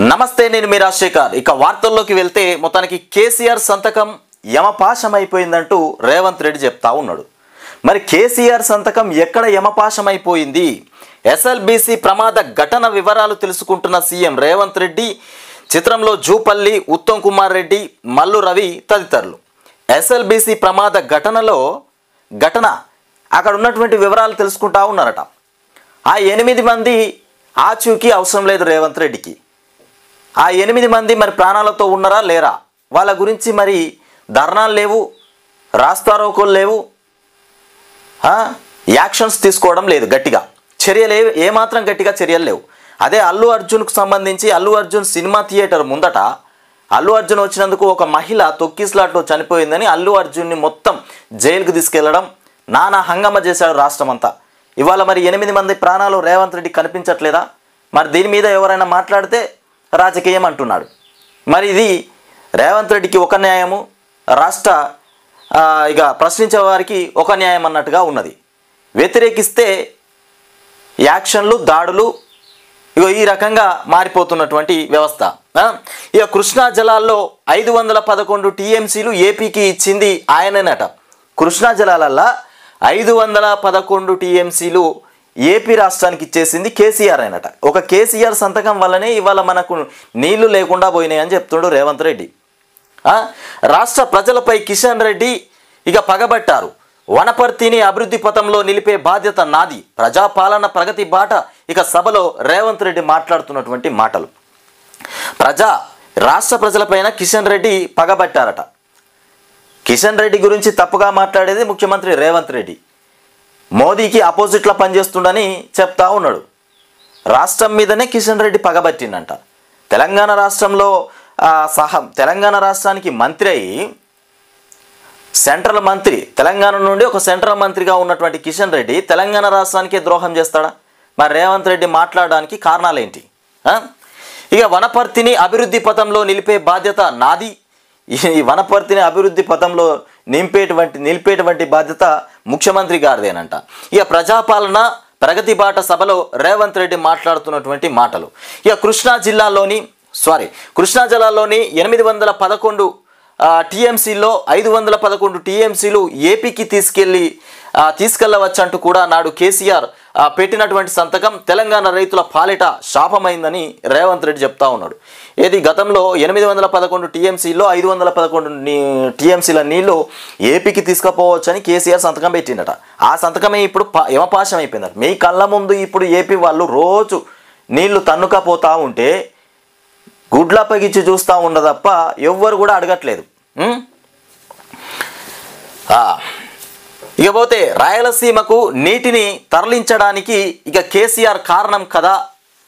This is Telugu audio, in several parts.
నమస్తే, నేను మీ రాజశేఖర్. ఇక వార్తల్లోకి వెళ్తే మొత్తానికి కేసీఆర్ సంతకం యమపాశమైపోయిందంటూ రేవంత్ రెడ్డి చెప్తా ఉన్నాడు. మరి కేసీఆర్ సంతకం ఎక్కడ యమపాశమైపోయింది? ఎస్ఎల్బీసీ ప్రమాద ఘటన వివరాలు తెలుసుకుంటున్న సీఎం రేవంత్ రెడ్డి, చిత్రంలో జూపల్లి, ఉత్తమ్ కుమార్ రెడ్డి, మల్లు రవి తదితరులు. ఎస్ఎల్బీసీ ప్రమాద ఘటన అక్కడ ఉన్నటువంటి వివరాలు తెలుసుకుంటా ఉన్నారట. ఆ 8 మంది ఆచూకీ అవసరం లేదు రేవంత్ రెడ్డికి. ఆ 8 మంది మరి ప్రాణాలతో ఉన్నారా లేరా, వాళ్ళ గురించి మరి ధర్నాలు లేవు, రాస్తారోకోలు లేవు, యాక్షన్స్ తీసుకోవడం లేదు, గట్టిగా చర్యలు ఏమాత్రం గట్టిగా చర్యలు లేవు. అదే అల్లు అర్జున్కు సంబంధించి అల్లు అర్జున్ సినిమా థియేటర్ ముందట అల్లు అర్జున్ వచ్చినందుకు ఒక మహిళ తొక్కిస్లాట్లో చనిపోయిందని అల్లు అర్జున్ని మొత్తం జైలుకు తీసుకెళ్లడం, నానా హంగామ చేశాడు రాష్ట్రం అంతా. ఇవాళ మరి 8 మంది ప్రాణాలు రేవంత్ రెడ్డి కనిపించట్లేదా? మరి దీని మీద ఎవరైనా మాట్లాడితే రాజకీయం అంటున్నాడు. మరి ఇది రేవంత్ రెడ్డికి ఒక న్యాయము, రాష్ట్ర ఇక ప్రశ్నించే వారికి ఒక న్యాయం అన్నట్టుగా ఉన్నది. వ్యతిరేకిస్తే యాక్షన్లు, దాడులు, ఈ రకంగా మారిపోతున్నటువంటి వ్యవస్థ. ఇక కృష్ణా జలాల్లో 511 టీఎంసీలు ఏపీకి ఇచ్చింది ఆయననట. కృష్ణా జలాలల్లో 511 టీఎంసీలు ఏపీ రాష్ట్రానికి ఇచ్చేసింది కేసీఆర్ అయినట. ఒక కేసీఆర్ సంతకం వల్లనే ఇవాళ మనకు నీళ్లు లేకుండా పోయినాయి అని చెప్తుండు రేవంత్ రెడ్డి. రాష్ట్ర ప్రజలపై కిషన్ రెడ్డి ఇక పగబట్టారు. వనపర్తిని అభివృద్ధి పథంలో నిలిపే బాధ్యత నాది, ప్రజాపాలన ప్రగతి బాట. ఇక సభలో రేవంత్ రెడ్డి మాట్లాడుతున్నటువంటి మాటలు. రాష్ట్ర ప్రజలపైన కిషన్ రెడ్డి పగబట్టారట. కిషన్ రెడ్డి గురించి తప్పుగా మాట్లాడేది ముఖ్యమంత్రి రేవంత్ రెడ్డి. మోదీకి ఆపోజిట్లో పనిచేస్తుండని చెప్తా ఉన్నాడు. రాష్ట్రం మీదనే కిషన్ రెడ్డి పగబట్టిందంట. తెలంగాణ రాష్ట్రంలో తెలంగాణ రాష్ట్రానికి మంత్రి అయ్యి సెంట్రల్ మంత్రి, తెలంగాణ నుండి ఒక సెంట్రల్ మంత్రిగా ఉన్నటువంటి కిషన్ రెడ్డి తెలంగాణ రాష్ట్రానికే ద్రోహం చేస్తాడా? మరి రేవంత్ రెడ్డి మాట్లాడడానికి కారణాలేంటి? ఇక వనపర్తిని అభివృద్ధి పథంలో నిలిపే బాధ్యత నాది. ఈ వనపర్తిని అభివృద్ధి పథంలో నిలిపేటువంటి బాధ్యత ముఖ్యమంత్రి గారిదేనంట. ఇక ప్రజాపాలన ప్రగతి బాట సభలో రేవంత్ రెడ్డి మాట్లాడుతున్నటువంటి మాటలు. ఇక కృష్ణా జిల్లాలోని 811 టీఎంసీలో 511 టీఎంసీలు ఏపీకి తీసుకెళ్లవచ్చంటూ కూడా నాడు కేసీఆర్ పెట్టినటువంటి సంతకం తెలంగాణ రైతుల పాలిట శాపమైందని రేవంత్ రెడ్డి చెప్తా ఉన్నాడు. గతంలో 811 టీఎంసీలో 511 టీఎంసీల నీళ్లు ఏపీకి తీసుకుపోవచ్చని కేసీఆర్ సంతకం పెట్టిండట. ఆ సంతకమే ఇప్పుడు యమపాశం అయిపోయిందట. మీ కళ్ళ ముందు ఇప్పుడు ఏపీ వాళ్ళు రోజు నీళ్లు తన్నుకపోతా ఉంటే గుడ్ల పగిచ్చి చూస్తూ ఉండదు తప్ప ఎవ్వరు కూడా అడగట్లేదు. ఇకపోతే రాయలసీమకు నీటిని తరలించడానికి ఇక కేసీఆర్ కారణం కదా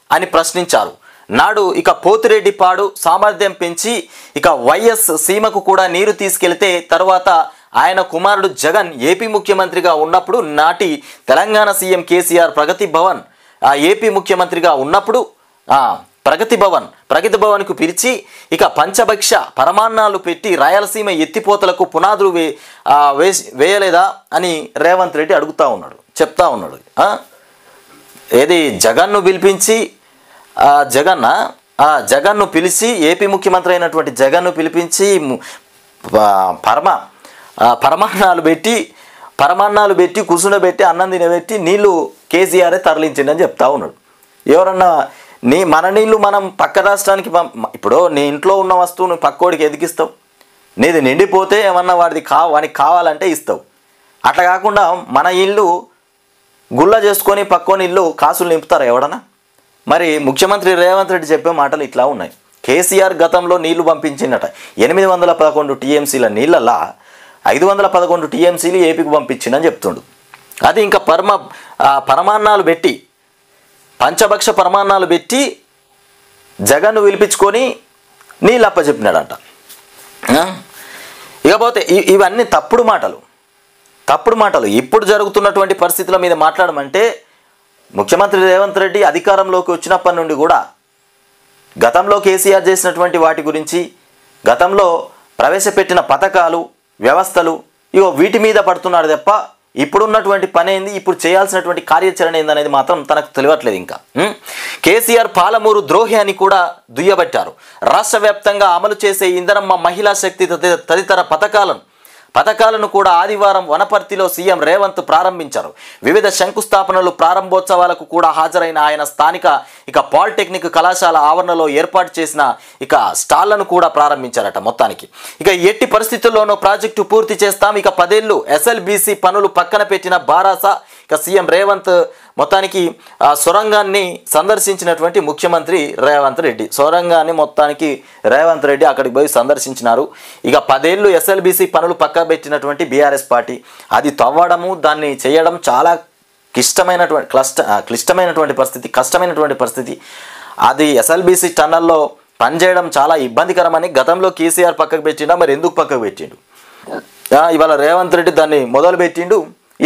అని ప్రశ్నించారు. నాడు ఇక పోతిరెడ్డిపాడు సామర్థ్యం పెంచి ఇక వైఎస్ సీమకు కూడా నీరు తీసుకెళ్తే తర్వాత ఆయన కుమారుడు జగన్ ఏపీ ముఖ్యమంత్రిగా ఉన్నప్పుడు నాటి తెలంగాణ సీఎం కేసీఆర్ ప్రగతి ఏపీ ముఖ్యమంత్రిగా ఉన్నప్పుడు ప్రగతి భవన్కు పిలిచి ఇక పంచభక్ష పరమాన్నాలు పెట్టి రాయలసీమ ఎత్తిపోతలకు పునాదులు వేయలేదా అని రేవంత్ రెడ్డి చెప్తా ఉన్నాడు. జగన్ను పిలిపించి జగన్ను పిలిచి ఏపీ ముఖ్యమంత్రి అయినటువంటి జగన్ను పిలిపించి పరమాన్నాలు పెట్టి కూర్చుండబెట్టి అన్నం తినబెట్టి నీళ్లు కేసీఆరే తరలించిండని చెప్తా ఉన్నాడు. ఎవరన్నా మన నీళ్ళు మనం పక్క రాష్ట్రానికి ఇప్పుడు నీ ఇంట్లో ఉన్న వస్తువును పక్కోడికి ఎదిగిస్తావు, నీది నిండిపోతే ఏమన్నా వాడికి కావాలంటే ఇస్తావు. అట్లా కాకుండా మన ఇల్లు గుల్ల చేసుకొని పక్కోని ఇల్లు కాసులు నింపుతారా ఎవడన్నా? మరి ముఖ్యమంత్రి రేవంత్ రెడ్డి చెప్పే మాటలు ఇట్లా ఉన్నాయి. కేసీఆర్ గతంలో నీళ్లు పంపించిందట. 811 టీఎంసీల నీళ్ళల్లా 511 టీఎంసీలు ఏపీకి పంపించిందని చెప్తుండు. అది ఇంకా పరమాన్నాలు పెట్టి పంచభక్ష పరమాన్నాలు పెట్టి జగన్ను పిలిపించుకొని నీళ్ళు అప్పచెప్పినాడంట. ఇకపోతే ఇవన్నీ తప్పుడు మాటలు. ఇప్పుడు జరుగుతున్నటువంటి పరిస్థితుల మీద మాట్లాడమంటే ముఖ్యమంత్రి రేవంత్ రెడ్డి అధికారంలోకి వచ్చినప్పటి నుండి కూడా గతంలో కేసీఆర్ చేసినటువంటి వాటి గురించి, గతంలో ప్రవేశపెట్టిన పథకాలు, వ్యవస్థలు వీటి మీద పడుతున్నాడు తప్ప ఇప్పుడున్నటువంటి పని ఏంది, ఇప్పుడు చేయాల్సినటువంటి కార్యాచరణ ఏందనేది మాత్రం తనకు తెలియట్లేదు ఇంకా. కేసీఆర్ పాలమూరు ద్రోహి అని కూడా దుయ్యబట్టారు. రాష్ట్ర వ్యాప్తంగా అమలు చేసే ఇందరమ్మ మహిళా శక్తి తదితర పథకాలను కూడా ఆదివారం వనపర్తిలో సీఎం రేవంత్ ప్రారంభించారు. వివిధ శంకుస్థాపనలు ప్రారంభోత్సవాలకు కూడా హాజరైన ఆయన స్థానిక పాలిటెక్నిక్ కళాశాల ఆవరణలో ఏర్పాటు చేసిన స్టాళ్లను కూడా ప్రారంభించారట. మొత్తానికి ఎట్టి పరిస్థితుల్లోనూ ప్రాజెక్టు పూర్తి చేస్తాం, 10 ఏళ్లు SLBC పనులు పక్కన పెట్టిన బారాస. సీఎం రేవంత్ మొత్తానికి సొరంగాన్ని సందర్శించినటువంటి ముఖ్యమంత్రి రేవంత్ రెడ్డి, సొరంగాన్ని మొత్తానికి రేవంత్ రెడ్డి అక్కడికి పోయి సందర్శించినారు. 10 ఏళ్లు SLBC పనులు పక్క పెట్టినటువంటి బీఆర్ఎస్ పార్టీ అది తవ్వడము, దాన్ని చేయడం చాలా క్లిష్టమైనటువంటి పరిస్థితి, కష్టమైనటువంటి పరిస్థితి. అది SLBC టన్నల్లో పనిచేయడం చాలా ఇబ్బందికరమని గతంలో కేసీఆర్ పక్కకు పెట్టిండా, మరి ఎందుకు పక్కకు పెట్టిండు? ఇవాళ రేవంత్ రెడ్డి దాన్ని మొదలు పెట్టిండు,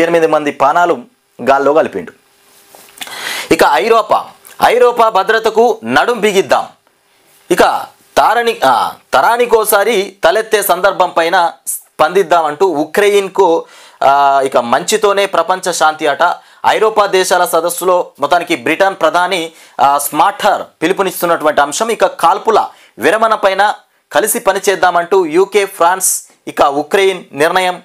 8 మంది పానాలు గాల్లో కలిపిండు. ఐరోపా భద్రతకు నడుం బిగిద్దాం. తరానికోసారి తలెత్తే సందర్భం పైన స్పందిద్దామంటూ ఉక్రెయిన్కు మంచితోనే ప్రపంచ శాంతి అట. ఐరోపా దేశాల సదస్సులో మొత్తానికి బ్రిటన్ ప్రధాని స్మార్టర్ పిలుపునిస్తున్నటువంటి అంశం. కాల్పుల విరమణ పైన కలిసి పనిచేద్దామంటూ UK, ఫ్రాన్స్, ఉక్రెయిన్ నిర్ణయం.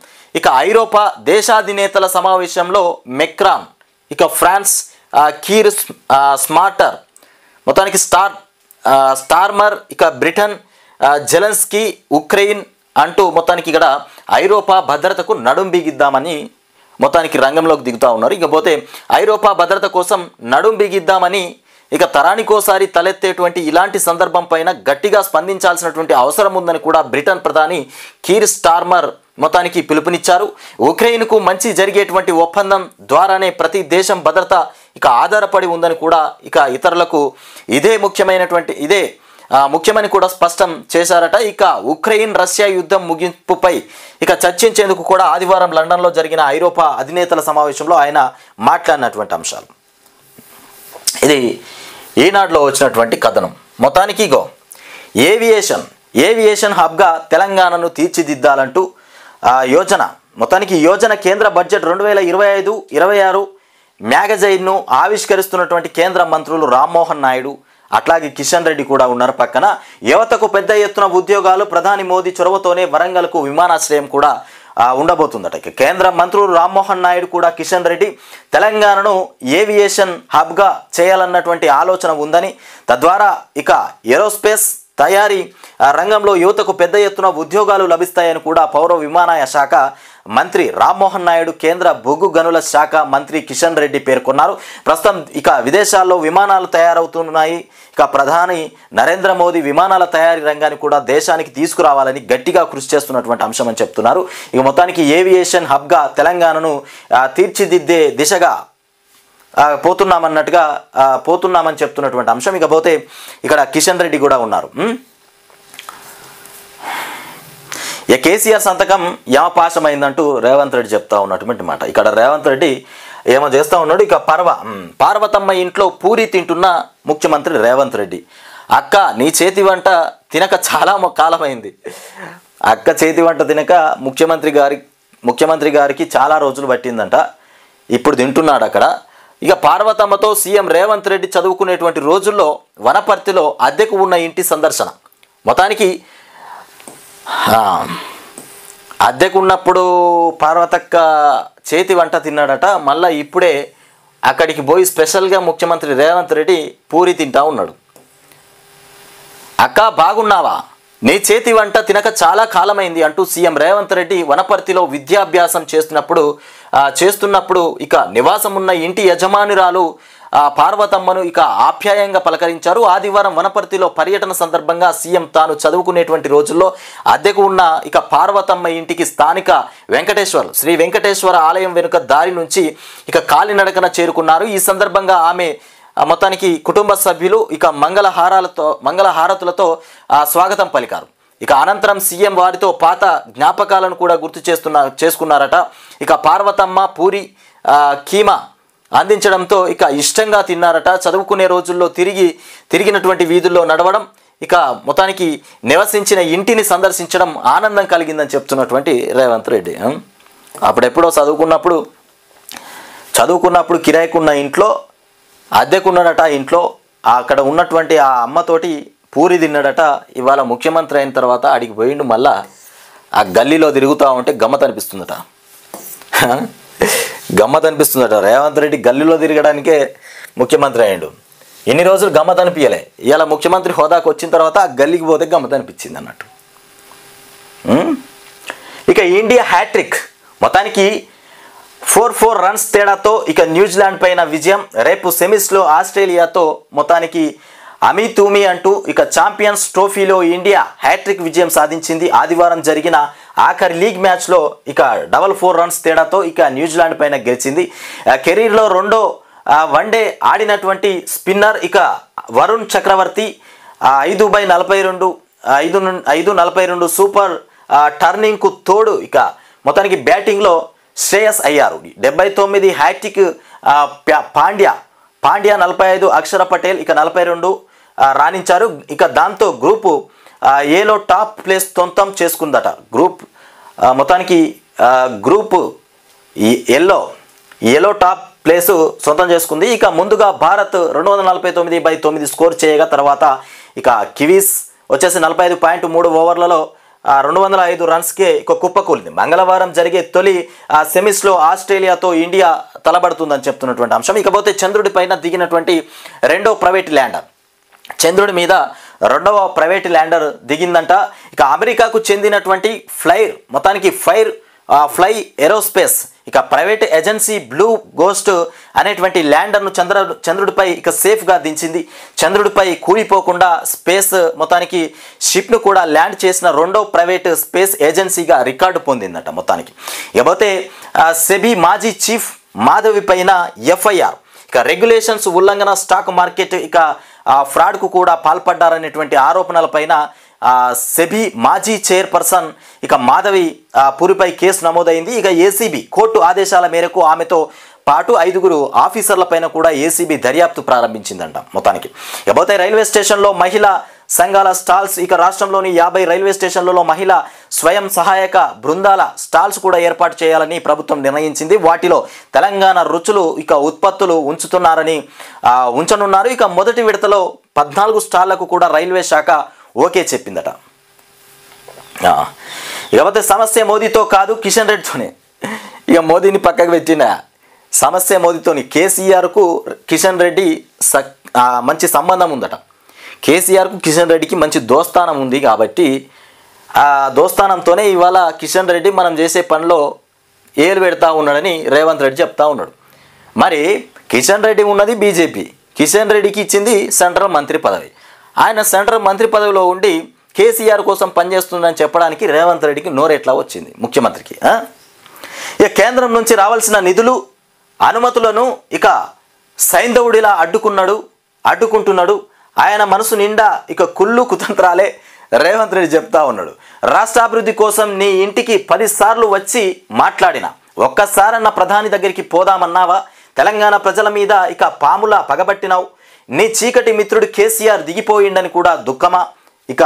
ఐరోపా దేశాధినేతల సమావేశంలో మెక్రాన్, ఫ్రాన్స్ కీర్ స్మార్టర్, మొత్తానికి స్టార్మర్, బ్రిటన్ జెలెన్స్కీ, ఉక్రెయిన్ అంటూ మొత్తానికి ఇక్కడ ఐరోపా భద్రతకు నడుం బిగిద్దామని మొత్తానికి రంగంలోకి దిగుతూ ఉన్నారు. ఇకపోతే ఐరోపా భద్రత కోసం నడుం బిగిద్దామని తరానికోసారి తలెత్తేటువంటి ఇలాంటి సందర్భం పైన గట్టిగా స్పందించాల్సినటువంటి అవసరం ఉందని కూడా బ్రిటన్ ప్రధాని కీర్ స్టార్మర్ మొత్తానికి పిలుపునిచ్చారు. ఉక్రెయిన్కు మంచి జరిగేటువంటి ఒప్పందం ద్వారానే ప్రతి దేశం భద్రత ఆధారపడి ఉందని కూడా ఇతరులకు ఇదే ముఖ్యమని కూడా స్పష్టం చేశారట. ఉక్రెయిన్ రష్యా యుద్ధం ముగింపుపై చర్చించేందుకు కూడా ఆదివారం లండన్లో జరిగిన ఐరోపా అధినేతల సమావేశంలో ఆయన మాట్లాడినటువంటి అంశాలు. ఇది ఈనాడులో వచ్చినటువంటి కథనం. మొత్తానికి ఏవియేషన్ హబ్గా తెలంగాణను తీర్చిదిద్దాలంటూ యోజన, మొత్తానికి యోజన కేంద్ర బడ్జెట్ 2025-26 మ్యాగజైన్ను ఆవిష్కరిస్తున్నటువంటి కేంద్ర మంత్రులు రామ్మోహన్ నాయుడు, అట్లాగే కిషన్ రెడ్డి కూడా ఉన్నారు. పక్కన యువతకు పెద్ద ఎత్తున ఉద్యోగాలు, ప్రధాని మోదీ చొరవతోనే వరంగల్కు విమానాశ్రయం కూడా ఉండబోతుందట. కేంద్ర మంత్రులు రామ్మోహన్ నాయుడు కూడా కిషన్ రెడ్డి తెలంగాణను ఏవియేషన్ హబ్గా చేయాలన్నటువంటి ఆలోచన ఉందని, తద్వారా ఏరోస్పేస్ తయారీ రంగంలో యువతకు పెద్ద ఎత్తున ఉద్యోగాలు లభిస్తాయని కూడా పౌర విమానయాన శాఖ మంత్రి రామ్మోహన్ నాయుడు, కేంద్ర బొగ్గు గనుల శాఖ మంత్రి కిషన్ రెడ్డి పేర్కొన్నారు. ప్రస్తుతం విదేశాల్లో విమానాలు తయారవుతున్నాయి. ప్రధాని నరేంద్ర మోదీ విమానాల తయారీ రంగాన్ని కూడా దేశానికి తీసుకురావాలని గట్టిగా కృషి చేస్తున్నటువంటి అంశం అని చెప్తున్నారు. మొత్తానికి ఏవియేషన్ హబ్గా తెలంగాణను తీర్చిదిద్దే దిశగా పోతున్నామని చెప్తున్నటువంటి అంశం. ఇకపోతే కిషన్ రెడ్డి కూడా ఉన్నారు. కేసీఆర్ సంతకం యమపాశమైందంటూ రేవంత్ రెడ్డి చెప్తా ఉన్నటువంటి మాట. రేవంత్ రెడ్డి ఏమో చేస్తూ ఉన్నాడు. పార్వతమ్మ ఇంట్లో పూరి తింటున్న ముఖ్యమంత్రి రేవంత్ రెడ్డి. అక్క నీ చేతి వంట తినక చాలా కాలమైంది. అక్క చేతి వంట తినక ముఖ్యమంత్రి గారికి చాలా రోజులు పట్టిందంట. ఇప్పుడు తింటున్నాడు అక్కడ. పార్వతమ్మతో సీఎం రేవంత్ రెడ్డి చదువుకునేటువంటి రోజుల్లో వనపర్తిలో అద్దెకు ఉన్న ఇంటి సందర్శన. మొత్తానికి అద్దెకున్నప్పుడు పార్వతక్క చేతి వంట తిన్నాడట. మళ్ళీ ఇప్పుడే అక్కడికి పోయి స్పెషల్గా ముఖ్యమంత్రి రేవంత్ రెడ్డి పూరి తింటా ఉన్నాడు. అక్క బాగున్నావా, నీ చేతి వంట తినక చాలా కాలమైంది అంటూ సీఎం రేవంత్ రెడ్డి వనపర్తిలో విద్యాభ్యాసం చేస్తున్నప్పుడు నివాసం ఉన్న ఇంటి యజమానురాలు పార్వతమ్మను ఆప్యాయంగా పలకరించారు. ఆదివారం వనపర్తిలో పర్యటన సందర్భంగా సీఎం తాను చదువుకునేటువంటి రోజుల్లో అద్దెకు ఉన్న పార్వతమ్మ ఇంటికి స్థానిక శ్రీ వెంకటేశ్వర ఆలయం వెనుక దారి నుంచి కాలినడకన చేరుకున్నారు. ఈ సందర్భంగా ఆమె మొత్తానికి కుటుంబ సభ్యులు మంగళహారతులతో స్వాగతం పలికారు. అనంతరం సీఎం వారితో పాత జ్ఞాపకాలను కూడా గుర్తు చేసుకున్నారట. పార్వతమ్మ పూరి కీమా అందించడంతో ఇష్టంగా తిన్నారట. చదువుకునే రోజుల్లో తిరిగినటువంటి వీధుల్లో నడవడం, మొత్తానికి నివసించిన ఇంటిని సందర్శించడం ఆనందం కలిగిందని చెప్తున్నటువంటి రేవంత్ రెడ్డి. అప్పుడెప్పుడో చదువుకున్నప్పుడు కిరాయికున్న ఇంట్లో అద్దెకున్నాడట. ఇంట్లో అక్కడ ఉన్నటువంటి ఆ అమ్మతోటి పూరి తిన్నాడట. ఇవాళ ముఖ్యమంత్రి అయిన తర్వాత అడిగి పోయిండు. మళ్ళా ఆ గల్లీలో తిరుగుతూ ఉంటే గమ్మత్ అనిపిస్తుందట. గమ్మత్ అనిపిస్తుందట. రేవంత్ రెడ్డి గల్లీలో తిరగడానికే ముఖ్యమంత్రి అయ్యాడు. ఎన్ని రోజులు గమ్మత్ అనిపించలే. ఇవాళ ముఖ్యమంత్రి హోదాకు వచ్చిన తర్వాత ఆ గల్లీకి పోతే గమ్మత్ అనిపించింది అన్నట్టు. ఇక ఇండియా హ్యాట్రిక్ మొత్తానికి 4 రన్స్ తేడాతో ఇక న్యూజిలాండ్ పైన విజయం. రేపు సెమీస్లో ఆస్ట్రేలియాతో మొత్తానికి అమీతూమి అంటూ ఇక ఛాంపియన్స్ ట్రోఫీలో ఇండియా హ్యాట్రిక్ విజయం సాధించింది. ఆదివారం జరిగిన ఆఖరి లీగ్ మ్యాచ్లో ఇక 4 రన్స్ తేడాతో ఇక న్యూజిలాండ్ పైన గెలిచింది. కెరీర్లో రెండో వన్డే ఆడినటువంటి స్పిన్నర్ ఇక వరుణ్ చక్రవర్తి 5/42 సూపర్ టర్నింగ్కు తోడు ఇక మొత్తానికి బ్యాటింగ్లో శ్రేయస్ అయ్యారు. 79 హ్యాట్రిక్ పాండ్యా 45, అక్షర పటేల్ ఇక 42 రాణించారు. ఇక దాంతో గ్రూపు ఏలో టాప్ ప్లేస్ సొంతం చేసుకుందట. మొత్తానికి గ్రూప్ ఎల్లో టాప్ ప్లేసు సొంతం చేసుకుంది. ఇక ముందుగా భారత్ 249/9 స్కోర్ చేయగా తర్వాత ఇక కివీస్ వచ్చేసి 45.3 ఓవర్లలో 205 రన్స్కే ఇక కుప్పకూలింది. మంగళవారం జరిగే తొలి సెమీస్లో ఆస్ట్రేలియాతో ఇండియా తలబడుతుందని చెప్తున్నటువంటి అంశం. ఇకపోతే చంద్రుడి పైన దిగినటువంటి రెండో ప్రైవేట్ ల్యాండర్, చంద్రుడి మీద రెండవ ప్రైవేట్ ల్యాండర్ దిగిందంట. ఇక అమెరికాకు చెందినటువంటి ఫ్లై ఏరోస్పేస్ ఇక ప్రైవేట్ ఏజెన్సీ బ్లూ గోస్ట్ అనేటువంటి ల్యాండర్ను చంద్రుడిపై ఇక సేఫ్గా దించింది. చంద్రుడిపై కూలిపోకుండా స్పేస్ మొత్తానికి షిప్ను కూడా ల్యాండ్ చేసిన రెండో ప్రైవేట్ స్పేస్ ఏజెన్సీగా రికార్డు పొందిందట. మొత్తానికి ఇకపోతే సెబీ మాజీ చీఫ్ మాధవి పైన ఎఫ్ఐఆర్. ఇక రెగ్యులేషన్స్ ఉల్లంఘన, స్టాక్ మార్కెట్ ఇక ఫ్రాడ్కు కూడా పాల్పడ్డారనేటువంటి ఆరోపణలపైన సెబీ మాజీ చైర్పర్సన్ ఇక మాధవి పూరిపై కేసు నమోదైంది. ఇక ఏసీబీ కోర్టు ఆదేశాల మేరకు ఆమెతో పాటు 5 ఆఫీసర్లపైన కూడా ఏసీబీ దర్యాప్తు ప్రారంభించిందంట. మొత్తానికి ఇకపోతే రైల్వే స్టేషన్లో మహిళా సంఘాల స్టాల్స్. ఇక రాష్ట్రంలోని 50 రైల్వే స్టేషన్లలో మహిళా స్వయం సహాయక బృందాల స్టాల్స్ కూడా ఏర్పాటు చేయాలని ప్రభుత్వం నిర్ణయించింది. వాటిలో తెలంగాణ రుచులు ఇక ఉత్పత్తులు ఉంచనున్నారు. ఇక మొదటి విడతలో 14 స్టాళ్లకు కూడా రైల్వే శాఖ ఓకే చెప్పిందట. ఇకపోతే సమస్య మోదీతో కాదు కిషన్ రెడ్డితోనే. ఇక మోదీని పక్కకు పెట్టిన సమస్య మోదీతోని. కేసీఆర్కు కిషన్ రెడ్డి మంచి సంబంధం ఉందట. కేసీఆర్కు కిషన్ రెడ్డికి మంచి దోస్తానం ఉంది కాబట్టి ఆ దోస్తానంతోనే ఇవాళ కిషన్ రెడ్డి మనం చేసే పనిలో ఏలు పెడతా ఉన్నాడని రేవంత్ రెడ్డి చెప్తా ఉన్నాడు. మరి కిషన్ రెడ్డి ఉన్నది బీజేపీ, కిషన్ రెడ్డికి ఇచ్చింది సెంట్రల్ మంత్రి పదవి. ఆయన సెంట్రల్ మంత్రి పదవిలో ఉండి కేసీఆర్ కోసం పనిచేస్తుందని చెప్పడానికి రేవంత్ రెడ్డికి నోరెట్లా వచ్చింది ముఖ్యమంత్రికి? ఇక కేంద్రం నుంచి రావాల్సిన నిధులు అనుమతులను ఇక సైంధవుడిలా అడ్డుకుంటున్నాడు. ఆయన మనసు నిండా ఇక కుళ్ళు కుతంత్రాలే రేవంత్ రెడ్డి చెప్తా ఉన్నాడు. రాష్ట్రాభివృద్ధి కోసం నీ ఇంటికి 10 సార్లు వచ్చి మాట్లాడిన ఒక్కసారన్న ప్రధాని దగ్గరికి పోదామన్నావా? తెలంగాణ ప్రజల మీద ఇక పాములా పగబట్టినావు. నీ చీకటి మిత్రుడు కేసీఆర్ దిగిపోయిండని కూడా దుఃఖమా? ఇక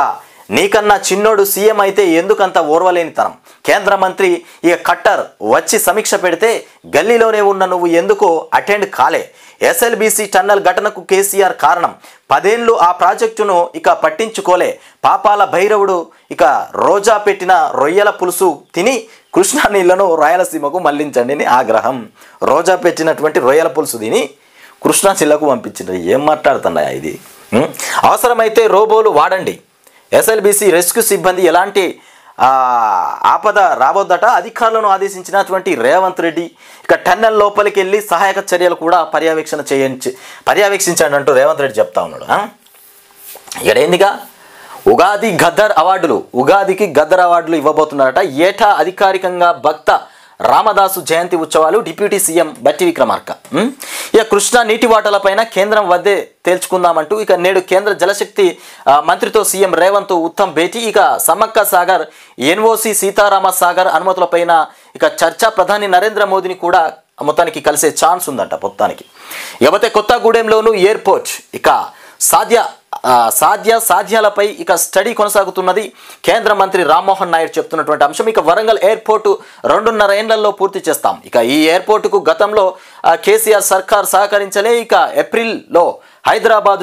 నీకన్నా చిన్నోడు సీఎం అయితే ఎందుకంత ఓర్వలేనితనం? కేంద్ర మంత్రి ఇక ఖట్టర్ వచ్చి సమీక్ష పెడితే గల్లీలోనే ఉన్న నువ్వు ఎందుకో అటెండ్ కాలే? ఎస్ఎల్బీసీ టన్నల్ ఘటనకు కేసీఆర్ కారణం. 10 ఏళ్ళు ఆ ప్రాజెక్టును ఇక పట్టించుకోలే. పాపాల భైరవుడు ఇక రోజా పెట్టిన రొయ్యల పులుసు తిని కృష్ణా నీళ్లను రాయలసీమకు మళ్లించండి అని ఆగ్రహం. రోజా పెట్టినటువంటి రొయ్యల పులుసు తిని కృష్ణా జిల్లాకు పంపించింది. ఏం మాట్లాడుతున్నా ఇది? అవసరమైతే రోబోలు వాడండి. ఎస్ఎల్బీసీ రెస్క్యూ సిబ్బంది ఎలాంటి ఆపద రావద్దట అధికారులను ఆదేశించినటువంటి రేవంత్ రెడ్డి. ఇక టన్నెల్ లోపలికి వెళ్ళి సహాయక చర్యలు కూడా పర్యవేక్షించండి అంటూ రేవంత్ రెడ్డి చెప్తా ఉన్నాడు. ఇక్కడ ఏందిగా ఉగాదికి గద్దర్ అవార్డులు ఇవ్వబోతున్నారట. ఏటా అధికారికంగా భక్త రామదాసు జయంతి ఉత్సవాలు. డిప్యూటీ సీఎం బట్టి విక్రమార్క ఇక కృష్ణా నీటి వాటాలపైన కేంద్రం వద్దే తేల్చుకుందామంటూ ఇక నేడు కేంద్ర జలశక్తి మంత్రితో సీఎం రేవంత్ ఉత్తమ్ భేటీ. ఇక సమ్మక్క సాగర్, ఎన్ఓసి సీతారామ సాగర్ అనుమతులపైన ఇక చర్చ. ప్రధాని నరేంద్ర మోదీని కూడా మొత్తానికి కలిసే ఛాన్స్ ఉందంట మొత్తానికి. ఇకపోతే కొత్తగూడెంలోను ఎయిర్పోర్ట్ ఇక సాధ్యాలపై ఇక స్టడీ కొనసాగుతున్నది. కేంద్ర మంత్రి రామ్మోహన్ నాయుడు చెప్తున్నటువంటి అంశం. ఇక వరంగల్ ఎయిర్పోర్టు 2.5 ఏళ్లలో పూర్తి చేస్తాం. ఇక ఈ ఎయిర్పోర్టుకు గతంలో కేసీఆర్ సర్కార్ సహకరించలే. ఇక ఏప్రిల్లో Hyderabad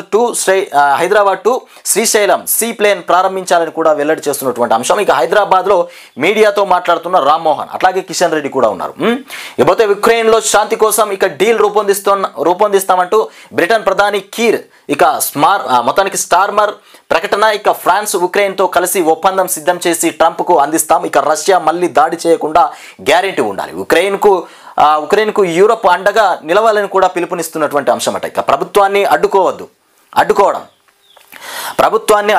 to Srisailam sea plane ప్రారంభించాలని కూడా వెల్లడి చేస్తున్నటువంటి అంశం. ఇక హైదరాబాద్లో మీడియాతో మాట్లాడుతున్న రామ్మోహన్, అట్లాగే కిషన్ రెడ్డి కూడా ఉన్నారు. ఇకపోతే ఉక్రెయిన్లో శాంతి కోసం ఇక డీల్ రూపొందిస్తామంటూ బ్రిటన్ ప్రధాని కీర్ ఇక మొత్తానికి స్టార్మర్ ప్రకటన. ఇక ఫ్రాన్స్ ఉక్రెయిన్తో కలిసి ఒప్పందం సిద్ధం చేసి ట్రంప్కు అందిస్తాం. ఇక రష్యా మళ్ళీ దాడి చేయకుండా గ్యారెంటీ ఉండాలి. ఉక్రెయిన్కు యూరప్ అండగా నిలవాలని కూడా పిలుపునిస్తున్నటువంటి అంశం అట. ఇక ప్రభుత్వాన్ని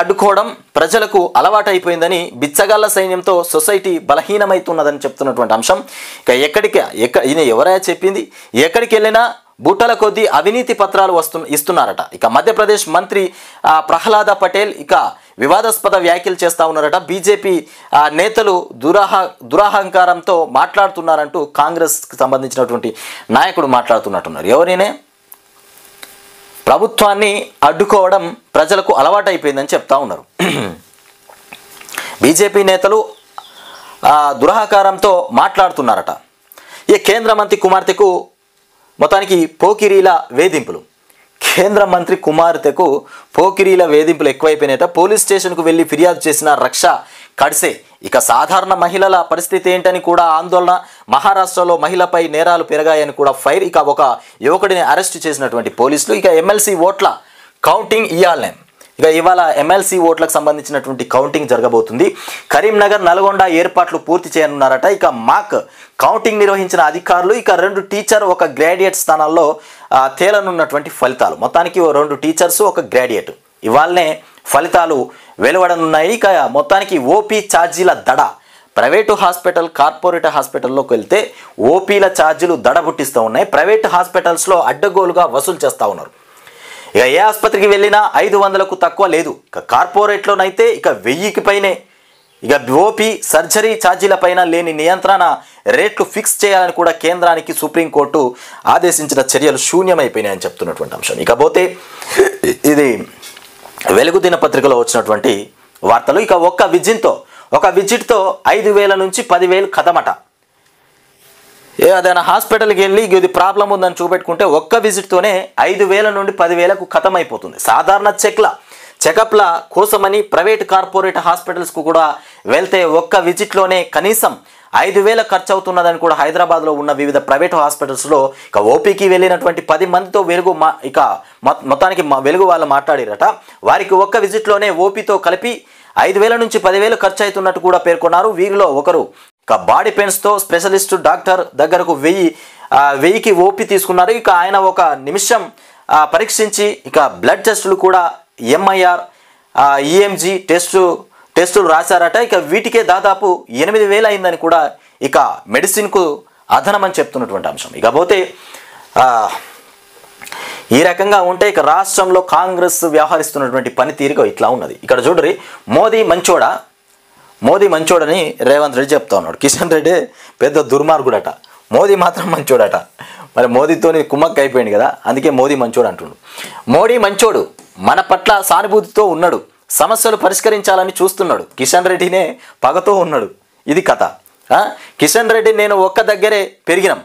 అడ్డుకోవడం ప్రజలకు అలవాటైపోయిందని, బిచ్చగాళ్ల సైన్యంతో సొసైటీ బలహీనమవుతున్నదని చెప్తున్నటువంటి అంశం. ఇక ఈయన ఎవరైనా చెప్పింది, ఎక్కడికి వెళ్ళినా బుట్టల కొద్దీ అవినీతి పత్రాలు ఇస్తున్నారట. ఇక మధ్యప్రదేశ్ మంత్రి ప్రహ్లాద పటేల్ ఇక వివాదాస్పద వ్యాఖ్యలు చేస్తూ ఉన్నారట. బీజేపీ నేతలు దురహంకారంతో మాట్లాడుతున్నారంటూ కాంగ్రెస్కి సంబంధించినటువంటి నాయకుడు మాట్లాడుతున్నట్టున్నారు. ఎవరైనా ప్రభుత్వాన్ని అడ్డుకోవడం ప్రజలకు అలవాటైపోయిందని చెప్తా ఉన్నారు. బీజేపీ నేతలు దురహంకారంతో మాట్లాడుతున్నారట. ఈ కేంద్ర మంత్రి కుమార్తెకు మొత్తానికి పోకిరీల వేధింపులు. కేంద్ర మంత్రి కుమార్తెకు పోకిరీల వేధింపులు ఎక్కువైపోయినాయట. పోలీస్ స్టేషన్కు వెళ్ళి ఫిర్యాదు చేసిన రక్ష కడిసే. ఇక సాధారణ మహిళల పరిస్థితి ఏంటని కూడా ఆందోళన. మహారాష్ట్రలో మహిళపై నేరాలు పెరిగాయని కూడా ఫైర్. ఇక ఒక యువకుడిని అరెస్టు చేసినటువంటి పోలీసులు. ఇక ఎమ్మెల్సీ ఓట్ల కౌంటింగ్ ఇవాళ ఎమ్మెల్సీ ఓట్లకు సంబంధించినటువంటి కౌంటింగ్ జరగబోతుంది. కరీంనగర్, నల్గొండ ఏర్పాట్లు పూర్తి చేయనున్నారట. ఇక మాక్ కౌంటింగ్ నిర్వహించిన అధికారులు ఇక 2 టీచర్ 1 గ్రాడ్యుయేట్ స్థానాల్లో తేలనున్నటువంటి ఫలితాలు. మొత్తానికి 2 టీచర్స్ 1 గ్రాడ్యుయేట్ ఇవాళనే ఫలితాలు వెలువడనున్నాయి. ఇక మొత్తానికి ఓపీ ఛార్జీల దడ. ప్రైవేటు హాస్పిటల్, కార్పొరేట్ హాస్పిటల్లోకి వెళ్తే ఓపీల ఛార్జీలు దడ పుట్టిస్తూ ఉన్నాయి. ప్రైవేట్ హాస్పిటల్స్లో అడ్డగోలుగా వసూలు చేస్తూ ఉన్నారు. ఇక ఏ ఆసుపత్రికి వెళ్ళినా 500కు తక్కువ లేదు. ఇక కార్పొరేట్లోనైతే ఇక 1000కి పైనే. ఇక ఓపీ సర్జరీ ఛార్జీల పైన లేని నియంత్రణ రేట్లు ఫిక్స్ చేయాలని కూడా కేంద్రానికి సుప్రీంకోర్టు ఆదేశించిన చర్యలు శూన్యమైపోయినాయని చెప్తున్నటువంటి అంశం. ఇకపోతే ఇది వెలుగు దినపత్రికలో వచ్చినటువంటి వార్తలు. ఇక ఒక విజిట్తో 5,000 నుంచి 10,000 కథమట. ఏదైనా హాస్పిటల్కి వెళ్ళి ఇది ప్రాబ్లం ఉందని చూపెట్టుకుంటే ఒక్క విజిట్తోనే 5,000 నుండి 10,000కు ఖతమైపోతుంది. సాధారణ చెకప్ల కోసమని ప్రైవేట్ కార్పొరేట్ హాస్పిటల్స్కు కూడా వెళ్తే ఒక్క విజిట్లోనే కనీసం 5,000 ఖర్చు అవుతున్నదని కూడా హైదరాబాద్లో ఉన్న వివిధ ప్రైవేట్ హాస్పిటల్స్లో ఇక ఓపీకి వెళ్ళినటువంటి 10 మందితో మొత్తానికి వెలుగు వాళ్ళు మాట్లాడారట. వారికి ఒక్క విజిట్లోనే ఓపీతో కలిపి 5,000 నుంచి 10,000 ఖర్చు అవుతున్నట్టు కూడా పేర్కొన్నారు. వీరిలో ఒకరు ఇక బాడీ పెయిన్స్తో స్పెషలిస్ట్ డాక్టర్ దగ్గరకు 1000కి ఓపీ తీసుకున్నారు. ఇక ఆయన 1 నిమిషం పరీక్షించి ఇక బ్లడ్ టెస్టులు కూడా MIR EMG టెస్టులు రాశారట. ఇక వీటికే దాదాపు 8,000 అయిందని కూడా ఇక మెడిసిన్కు అదనమని చెప్తున్నటువంటి అంశం. ఇకపోతే ఈ రకంగా ఉంటే ఇక రాష్ట్రంలో కాంగ్రెస్ వ్యవహరిస్తున్నటువంటి పనితీరుగా ఇట్లా ఉన్నది. ఇక్కడ చూడరి, మోదీ మంచోడని రేవంత్ రెడ్డి చెప్తా ఉన్నాడు. కిషన్ రెడ్డి పెద్ద దుర్మార్గుడట, మోదీ మాత్రం మంచోడట. మరి మోదీతోని కుమ్మక్క అయిపోయింది కదా, అందుకే మోదీ మంచోడు అంటుండు. మోడీ మంచోడు, మన పట్ల సానుభూతితో ఉన్నాడు, సమస్యలు పరిష్కరించాలని చూస్తున్నాడు. కిషన్ రెడ్డినే పగతో ఉన్నాడు. ఇది కథ. కిషన్ రెడ్డి నేను ఒక్క దగ్గరే పెరిగినాం.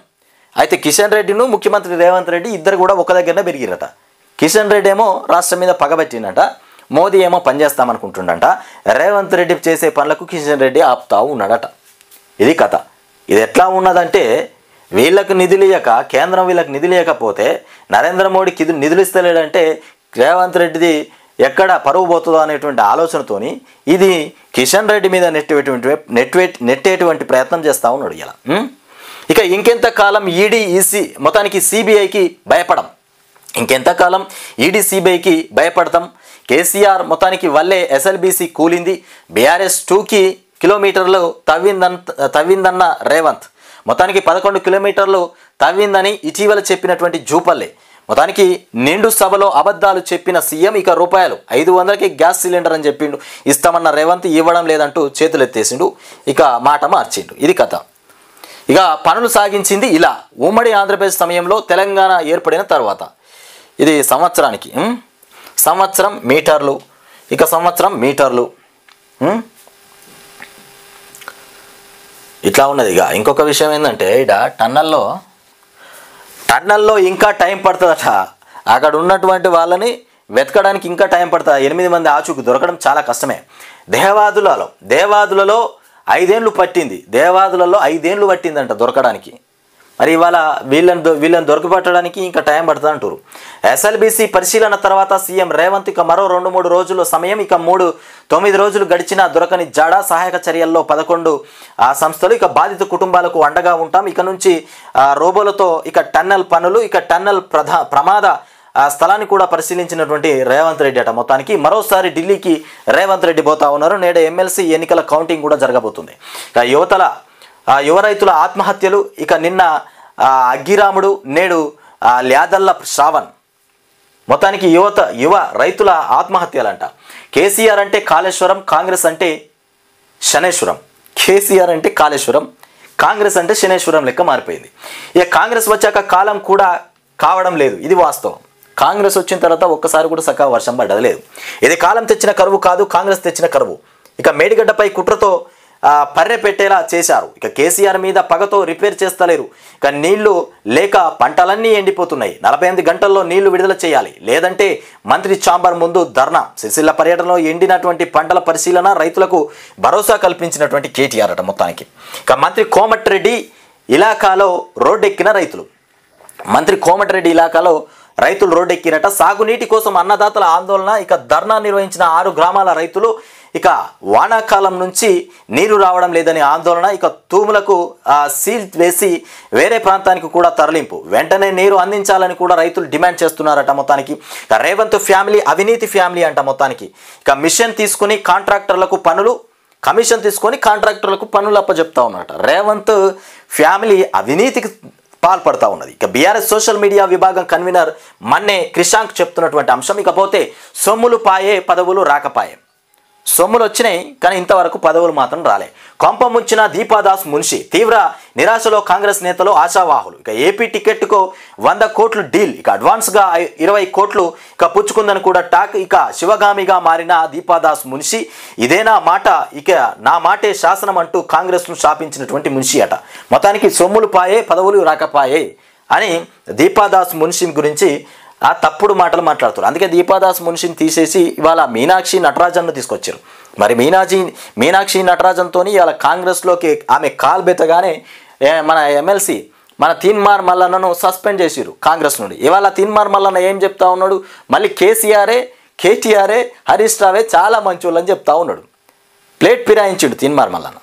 అయితే కిషన్ రెడ్డిను ముఖ్యమంత్రి రేవంత్ రెడ్డి ఇద్దరు కూడా ఒక దగ్గరనే పెరిగిరట. కిషన్ రెడ్డి ఏమో రాష్ట్రం మీద పగబట్టినట, మోదీ ఏమో పనిచేస్తామనుకుంటుండట. రేవంత్ రెడ్డి చేసే పనులకు కిషన్ రెడ్డి ఆపుతా ఉన్నాడట. ఇది కథ. ఇది ఎట్లా ఉన్నదంటే, వీళ్ళకు నిధులు ఇయ్యక, కేంద్రం వీళ్ళకి నిధులు ఇవ్వకపోతే నరేంద్ర మోడీకి నిధులు ఇస్తలేడంటే రేవంత్ రెడ్డిది ఎక్కడ పరువు పోతుందో అనేటువంటి ఆలోచనతోని ఇది కిషన్ రెడ్డి మీద నెట్టేటువంటి ప్రయత్నం చేస్తూ ఉన్నాడు ఇలా. ఇక ఇంకెంతకాలం ఈడీ ఈసీ మొత్తానికి సిబిఐకి భయపడం, ఇంకెంతకాలం ఈడీ సిబిఐకి భయపడతాం. కేసీఆర్ మొత్తానికి వల్లే ఎస్ఎల్బీసీ కూలింది. బీఆర్ఎస్ 2 కిలోమీటర్లు తవ్విందన్న రేవంత్, మొత్తానికి 11 కిలోమీటర్లు తవ్విందని ఇటీవల చెప్పినటువంటి జూపల్లె, మొత్తానికి నిండు సభలో అబద్ధాలు చెప్పిన సీఎం. ఇక రూపాయలు 500కి గ్యాస్ సిలిండర్ అని చెప్పిండు, ఇస్తామన్న రేవంత్ ఇవ్వడం లేదంటూ చేతులెత్తేసిండు, ఇక మాట మార్చిండు. ఇది కథ. ఇక పనులు సాగించింది ఇలా. ఉమ్మడి ఆంధ్రప్రదేశ్ సమయంలో తెలంగాణ ఏర్పడిన తర్వాత ఇది సంవత్సరం మీటర్లు, ఇక సంవత్సరం మీటర్లు. ఇట్లా ఉన్నది. ఇక ఇంకొక విషయం ఏంటంటే ఇక టన్నల్లో ఇంకా టైం పడుతుందట. అక్కడ ఉన్నటువంటి వాళ్ళని వెతకడానికి ఇంకా టైం పడుతుంది. 8 మంది ఆచూకు దొరకడం చాలా కష్టమే. దేవాదులలో 5 ఏళ్ళు పట్టింది. దేవాదులలో 5 ఏళ్ళు పట్టిందంట దొరకడానికి. మరి ఇవాళ వీళ్ళని దొరకబట్టడానికి ఇంకా టైం పడుతుంది అంటారు. ఎస్ఎల్బీసీ పరిశీలన తర్వాత సీఎం రేవంత్ ఇక మరో 2-3 రోజుల సమయం, ఇక 9 రోజులు గడిచిన దొరకని జాడ. సహాయక చర్యల్లో 11 సంస్థలు, ఇక బాధిత కుటుంబాలకు అండగా ఉంటాం. ఇక నుంచి రోబోలతో ఇక టన్నెల్ పనులు, ఇక టన్నెల్ ప్రమాద స్థలాన్ని కూడా పరిశీలించినటువంటి రేవంత్ రెడ్డి అట. మొత్తానికి మరోసారి ఢిల్లీకి రేవంత్ రెడ్డి పోతా ఉన్నారు. నేడు ఎమ్మెల్సీ ఎన్నికల కౌంటింగ్ కూడా జరగబోతుంది. ఇక యువ రైతుల ఆత్మహత్యలు, ఇక నిన్న అగ్గిరాముడు, నేడు ల్యాదల్ల శ్రావణ్. మొత్తానికి యువ రైతుల ఆత్మహత్యలంట. కేసీఆర్ అంటే కాళేశ్వరం, కాంగ్రెస్ అంటే శనేశ్వరం. కేసీఆర్ అంటే కాళేశ్వరం, కాంగ్రెస్ అంటే శనేశ్వరం లెక్క మారిపోయింది. ఇక కాంగ్రెస్ వచ్చాక కాలం కూడా కావడం లేదు, ఇది వాస్తవం. కాంగ్రెస్ వచ్చిన తర్వాత ఒక్కసారి కూడా సకా వర్షం పడ్డది లేదు. ఇది కాలం తెచ్చిన కరువు కాదు, కాంగ్రెస్ తెచ్చిన కరువు. ఇక మేడిగడ్డపై కుట్రతో పర్రె పెట్టేలా చేశారు. ఇక కేసీఆర్ మీద పగతో రిపేర్ చేస్తలేరు. ఇక నీళ్లు లేక పంటలన్నీ ఎండిపోతున్నాయి. 48 గంటల్లో నీళ్లు విడుదల చేయాలి, లేదంటే మంత్రి ఛాంబర్ ముందు ధర్నా. సిరిసిల్ల పర్యటనలో ఎండినటువంటి పంటల పరిశీలన, రైతులకు భరోసా కల్పించినటువంటి కేటీఆర్ అట. మొత్తానికి ఇక మంత్రి కోమటిరెడ్డి ఇలాకాలో రోడ్డెక్కిన రైతులు. రోడ్డెక్కినట. సాగునీటి కోసం అన్నదాతల ఆందోళన, ఇక ధర్నా నిర్వహించిన 6 గ్రామాల రైతులు. ఇక వానాకాలం నుంచి నీరు రావడం లేదని ఆందోళన. ఇక తూములకు సీల్ వేసి వేరే ప్రాంతానికి కూడా తరలింపు, వెంటనే నీరు అందించాలని కూడా రైతులు డిమాండ్ చేస్తున్నారట. మొత్తానికి ఇక రేవంత్ ఫ్యామిలీ అవినీతి ఫ్యామిలీ అంట. మొత్తానికి ఇక కమిషన్ తీసుకుని కాంట్రాక్టర్లకు పనులు అప్పచెప్తా ఉన్నారట. రేవంత్ ఫ్యామిలీ అవినీతికి పాల్పడతా ఉన్నది. ఇక బీఆర్ఎస్ సోషల్ మీడియా విభాగం కన్వీనర్ మన్నే క్రిషాంక్ చెప్తున్నటువంటి అంశం. ఇకపోతే సొమ్ములు పాయే, పదవులు రాకపాయే. సొమ్ములు వచ్చినాయి కానీ ఇంతవరకు పదవులు మాత్రం రాలే. కొంప ముంచిన దీపాదాస్ మున్షి. తీవ్ర నిరాశలో కాంగ్రెస్ నేతలు, ఆశావాహులు. ఇక ఏపీ టికెట్కు 100 కోట్లు డీల్, ఇక అడ్వాన్స్గా 20 కోట్లు ఇక పుచ్చుకుందని కూడా టాక్. ఇక శివగామిగా మారిన దీపాదాస్ మున్షి. ఇదేనా మాట, ఇక నా మాటే శాసనం అంటూ కాంగ్రెస్ను శాపించినటువంటి మున్షి అట. మొత్తానికి సొమ్ములు పాయే, పదవులు రాకపాయే అని దీపాదాస్ మున్షి గురించి తప్పుడు మాటలు మాట్లాడుతారు. అందుకే దీపాదాస్ మున్షిని తీసేసి ఇవాళ మీనాక్షి నటరాజన్ను తీసుకొచ్చారు. మరి మీనాక్షి నటరాజన్తో ఇవాళ కాంగ్రెస్లోకి ఆమె కాల్బెత్తగానే మన ఎమ్మెల్సీ మన తీన్మార్ మల్లన్నను సస్పెండ్ చేసిరు కాంగ్రెస్ నుండి. ఇవాళ తీన్మార్ మల్లన్న ఏం చెప్తా ఉన్నాడు, మళ్ళీ కేటీఆర్ఏ హరీష్ రావే చాలా మంచోళ్ళు అని చెప్తా ఉన్నాడు. ప్లేట్ ఫిరాయించిండు తీన్మార్ మల్లన్న.